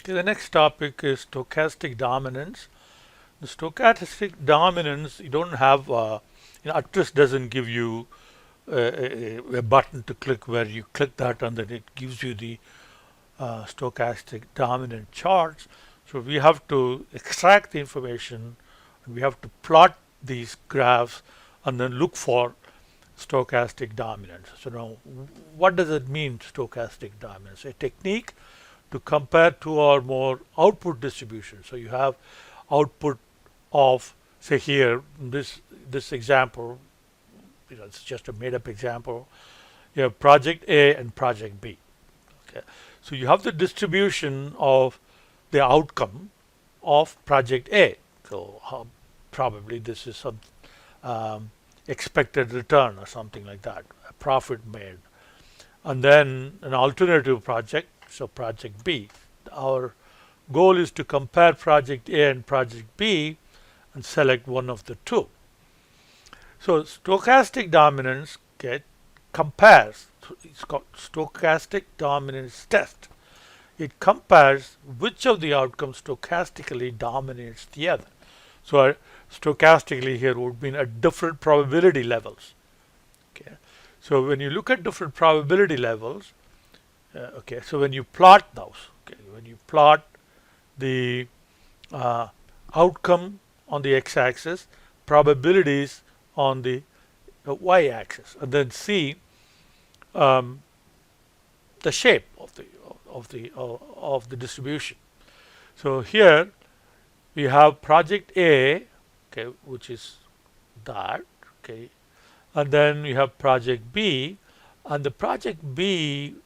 Okay, the next topic is stochastic dominance. The stochastic dominance, you don't have, Atlas doesn't give you a button to click where you click that and then it gives you the stochastic dominant charts. So we have to extract the information and we have to plot these graphs and then look for stochastic dominance. So now, what does it mean, stochastic dominance? A technique to compare two or more output distributions. So you have output of, say here, this example, it's just a made-up example. You have project A and project B. Okay, so you have the distribution of the outcome of project A. So probably this is some expected return or something like that, a profit made. And then an alternative project, so project B. Our goal is to compare project A and project B and select one of the two. So stochastic dominance compares, it's called stochastic dominance test. It compares which of the outcomes stochastically dominates the other. So stochastically here would mean at different probability levels. Okay. So when you look at different probability levels, so when you plot those, when you plot the outcome on the x-axis, probabilities on the y-axis, and then see the shape of the distribution. So here we have project A, which is that, and then we have project B, and the project B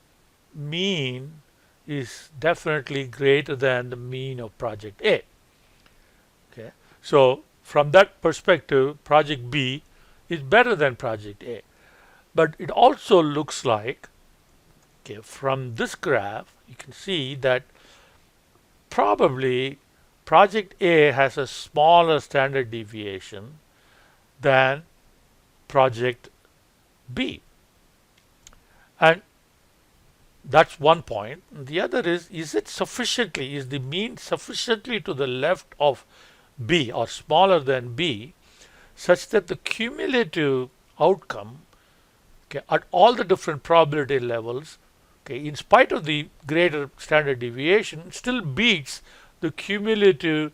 mean is definitely greater than the mean of project A. Okay, so from that perspective, project B is better than project A. But it also looks like, from this graph, you can see that probably project A has a smaller standard deviation than project B. And that's one point. The other is the mean sufficiently to the left of B or smaller than B such that the cumulative outcome at all the different probability levels, in spite of the greater standard deviation, still beats the cumulative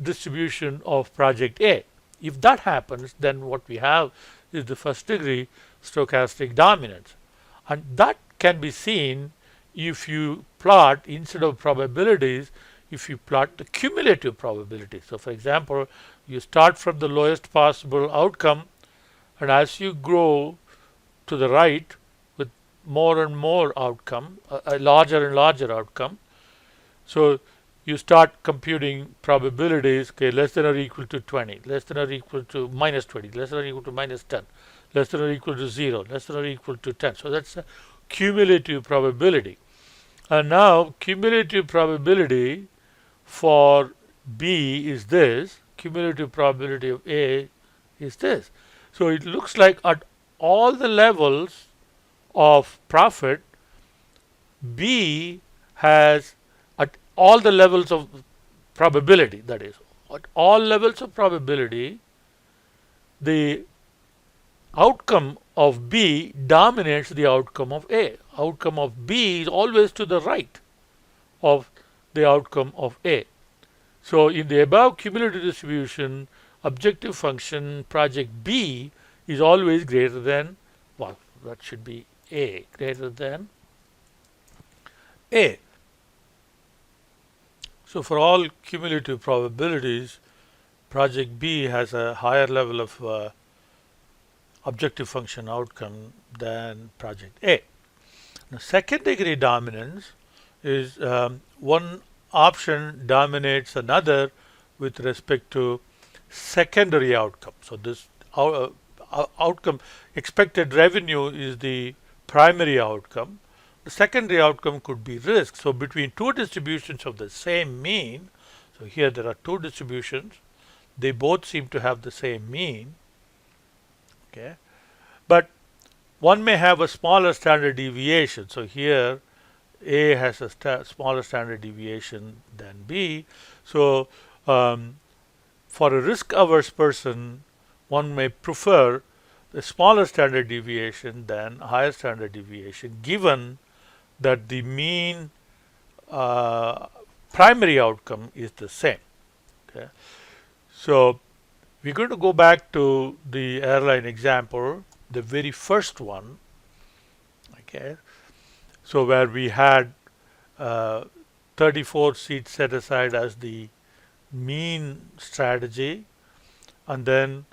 distribution of project A. If that happens, then what we have is the first degree stochastic dominance. And that can be seen if you plot, instead of probabilities, if you plot the cumulative probability. So for example, you start from the lowest possible outcome, and as you grow to the right with more and more outcome, a larger and larger outcome, so you start computing probabilities, less than or equal to 20, less than or equal to minus 20, less than or equal to minus 10, less than or equal to 0, less than or equal to 10. So that's a cumulative probability. And now cumulative probability for B is this, cumulative probability of A is this. So it looks like at all the levels of profit, B has, at all the levels of probability, that is, at all levels of probability, the outcome of B dominates the outcome of A. Outcome of B is always to the right of the outcome of A. So in the above cumulative distribution, objective function project B is always greater than, well, that should be A, greater than A. So for all cumulative probabilities, project B has a higher level of objective function outcome than project A. Now, second degree dominance is one option dominates another with respect to secondary outcome. So this outcome, expected revenue, is the primary outcome. The secondary outcome could be risk. So between two distributions of the same mean, so here there are two distributions, they both seem to have the same mean, but one may have a smaller standard deviation. So here A has a smaller standard deviation than B. So for a risk-averse person, one may prefer the smaller standard deviation than higher standard deviation, given that the mean primary outcome is the same. Okay. So we're going to go back to the airline example, the very first one. Okay. So where we had 34 seats set aside as the mean strategy, and then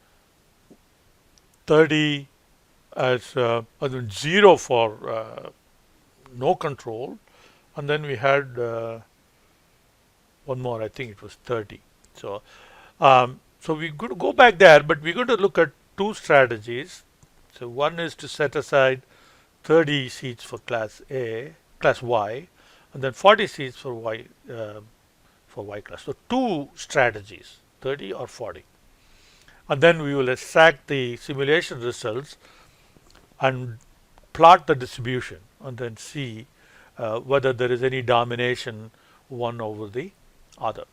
30 as 0 for no control, and then we had one more, I think it was 30. So so we're going to go back there, but we're going to look at two strategies. So one is to set aside 30 seats for class Y, and then 40 seats for Y class. So two strategies, 30 or 40. And then we will extract the simulation results and plot the distribution, and then see whether there is any domination one over the other.